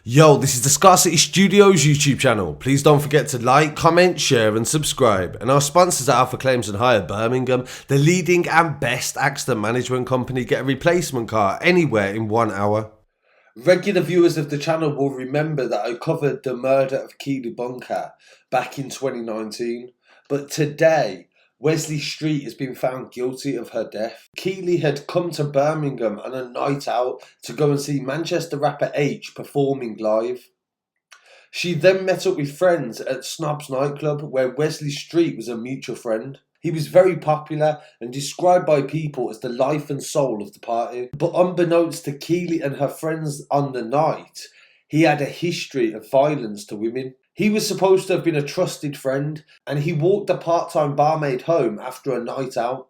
Yo, this is the Scarcity Studios YouTube channel. Please don't forget to like, comment, share and subscribe. And our sponsors are Alpha Claims and Hire Birmingham, the leading and best accident management company. Get a replacement car anywhere in 1 hour. Regular viewers of the channel will remember that I covered the murder of Keeley Bunker back in 2019. But today, Wesley Streete has been found guilty of her death. Keeley had come to Birmingham on a night out to go and see Manchester rapper H performing live. She then met up with friends at Snob's nightclub where Wesley Streete was a mutual friend. He was very popular and described by people as the life and soul of the party. But unbeknownst to Keeley and her friends on the night, he had a history of violence to women. He was supposed to have been a trusted friend, and he walked the part-time barmaid home after a night out.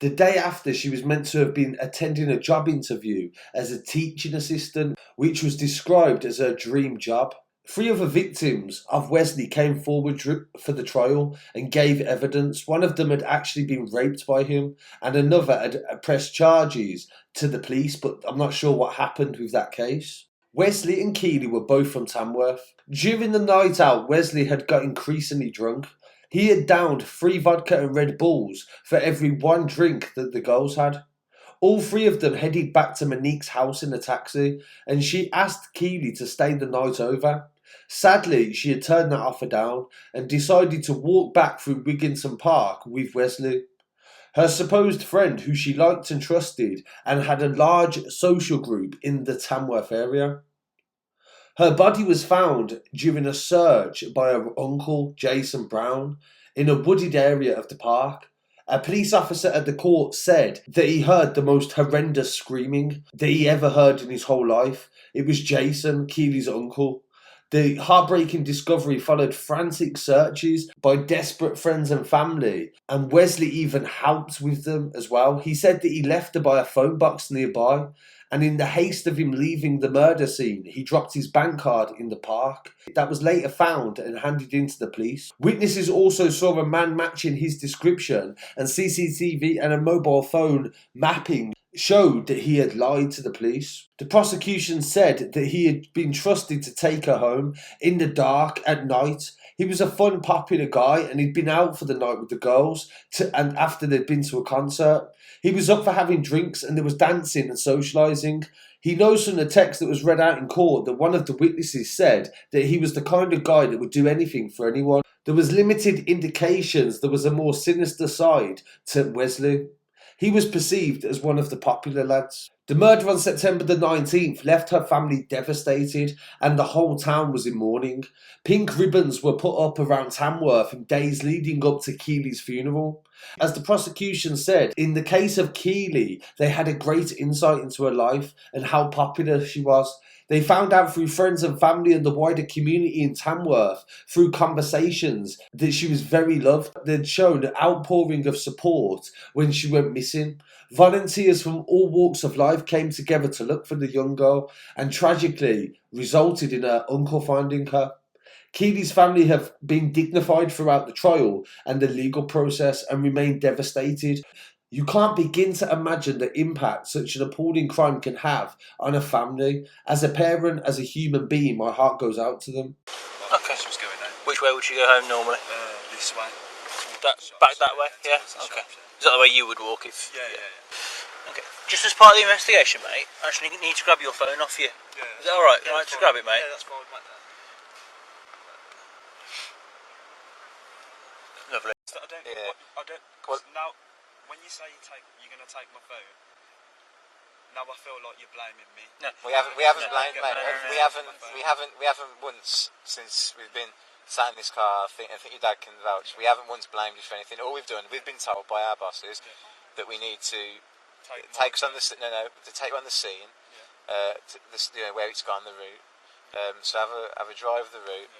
The day after, she was meant to have been attending a job interview as a teaching assistant, which was described as her dream job. 3 other victims of Wesley came forward for the trial and gave evidence. One of them had actually been raped by him, and another had pressed charges to the police, but I'm not sure what happened with that case. Wesley and Keeley were both from Tamworth. During the night out, Wesley had got increasingly drunk. He had downed 3 vodka and Red Bulls for every 1 drink that the girls had. All 3 of them headed back to Monique's house in a taxi, and she asked Keeley to stay the night over. Sadly, she had turned that offer down and decided to walk back through Wigginton Park with Wesley, her supposed friend who she liked and trusted and had a large social group in the Tamworth area. Her body was found during a search by her uncle, Jason Brown, in a wooded area of the park. A police officer at the court said that he heard the most horrendous screaming that he ever heard in his whole life. It was Jason, Keeley's uncle. The heartbreaking discovery followed frantic searches by desperate friends and family, and Wesley even helped with them as well. He said that he left her by a phone box nearby, and in the haste of him leaving the murder scene, he dropped his bank card in the park. That was later found and handed in to the police. Witnesses also saw a man matching his description, and CCTV and a mobile phone mapping showed that he had lied to the police. The prosecution said that he had been trusted to take her home in the dark at night. He was a fun, popular guy, and he'd been out for the night with the girls and after they'd been to a concert. He was up for having drinks, and there was dancing and socialising. He knows from the text that was read out in court that one of the witnesses said that he was the kind of guy that would do anything for anyone. There was limited indications there was a more sinister side to Wesley. He was perceived as one of the popular lads. The murder on September the 19th left her family devastated, and the whole town was in mourning. Pink ribbons were put up around Tamworth in days leading up to Keeley's funeral. As the prosecution said, in the case of Keeley, they had a great insight into her life and how popular she was. They found out through friends and family and the wider community in Tamworth, through conversations, that she was very loved. They'd shown an outpouring of support when she went missing. Volunteers from all walks of life came together to look for the young girl, and tragically resulted in her uncle finding her. Keeley's family have been dignified throughout the trial and the legal process and remain devastated. You can't begin to imagine the impact such an appalling crime can have on a family. As a parent, as a human being, my heart goes out to them. Okay. Which way would you go home normally? This way. Back that way? Yeah? Okay. Is that the way you would walk if... Yeah. Okay. Just as part of the investigation, mate, I actually need to grab your phone off you. Yeah. Is that alright? Yeah, Right, just grab it, mate. Yeah, that's fine, mate. Lovely. I don't. Cause now, when you say you're going to take my phone, now I feel like you're blaming me. No, We haven't blamed, mate. We haven't once since we've been sat in this car. I think your dad can vouch. We haven't once blamed you for anything. All we've done, we've been told by our bosses that we need to take us on the to take you on the scene, where it's gone, the route. So have a drive of the route,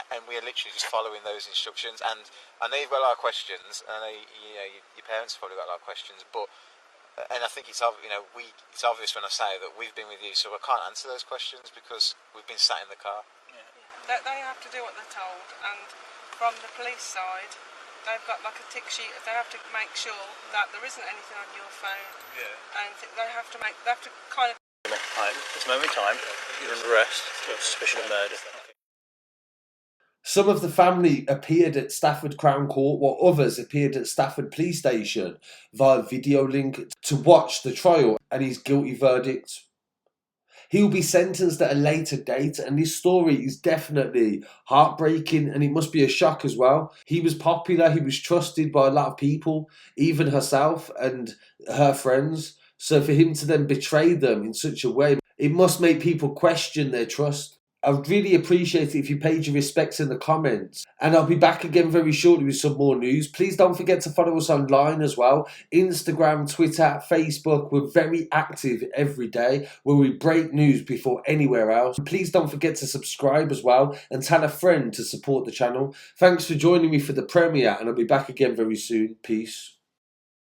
and we are literally just following those instructions. And I know you've got a lot of questions, and I know your parents have probably got a lot of questions, but and I think it's obvious when I say that we've been with you, so I can't answer those questions because we've been sat in the car. Yeah. They have to do what they're told, and from the police side, they've got like a tick sheet. They have to make sure that there isn't anything on your phone, and they have to kind of. Right, this moment in time, you're under arrest on suspicion of murder. Some of the family appeared at Stafford Crown Court, while others appeared at Stafford Police Station via video link to watch the trial and his guilty verdict. He will be sentenced at a later date, and this story is definitely heartbreaking, and it must be a shock as well. He was popular, he was trusted by a lot of people, even herself and her friends. So for him to then betray them in such a way, it must make people question their trust. I would really appreciate it if you paid your respects in the comments. And I'll be back again very shortly with some more news. Please don't forget to follow us online as well. Instagram, Twitter, Facebook. We're very active every day where we break news before anywhere else. Please don't forget to subscribe as well and tell a friend to support the channel. Thanks for joining me for the premiere, and I'll be back again very soon. Peace.